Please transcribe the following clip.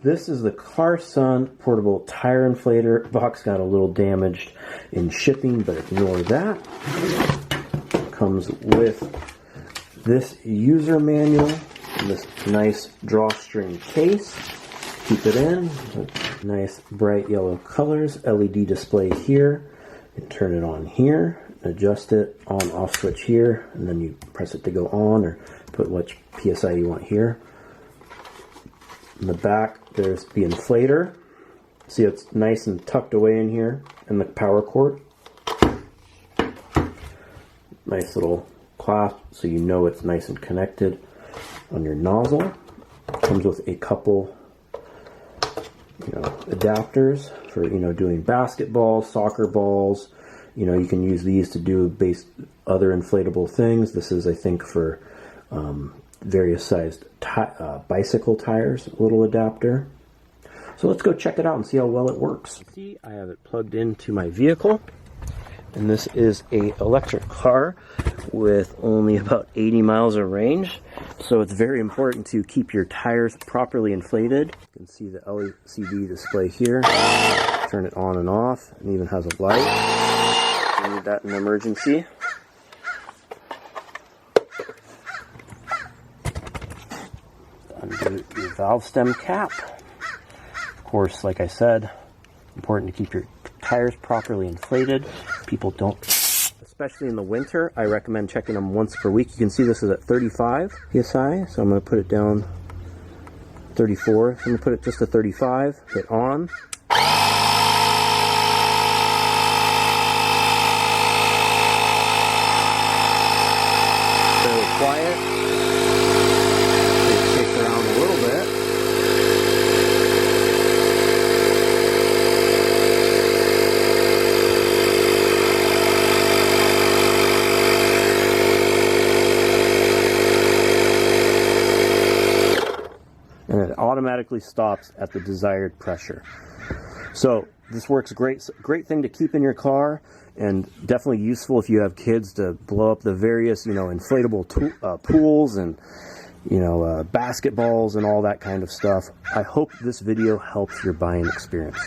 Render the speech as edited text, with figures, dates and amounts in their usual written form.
This is the Carson portable tire inflator. Box got a little damaged in shipping, but ignore that. Comes with this user manual, this nice drawstring case. Keep it in. Nice bright yellow colors. LED display here. You turn it on here. Adjust it. On off switch here, and then you press it to go on or put what PSI you want here. In the back, there's the inflator. See, it's nice and tucked away in here, and the power cord. Nice little clasp, so you know it's nice and connected on your nozzle. Comes with a couple, adapters for doing basketballs, soccer balls. You can use these to do other inflatable things. This is, I think, for various sized bicycle tires, a little adapter. So let's go check it out and see how well it works. See, I have it plugged into my vehicle, and this is a electric car with only about 80 miles of range. So it's very important to keep your tires properly inflated. You can see the LCD display here. Turn it on and off. It even has a light. You need that in an emergency. Undo your valve stem cap. Of course, like I said, important to keep your tires properly inflated. People don't, especially in the winter, I recommend checking them once per week. You can see this is at 35 PSI, so I'm going to put it down 34. I'm going to put it just to 35, hit on. Very quiet. It shakes around a little bit. And it automatically stops at the desired pressure. So this works great thing to keep in your car, and definitely useful if you have kids to blow up the various inflatable pools and basketballs and all that kind of stuff. I hope this video helps your buying experience.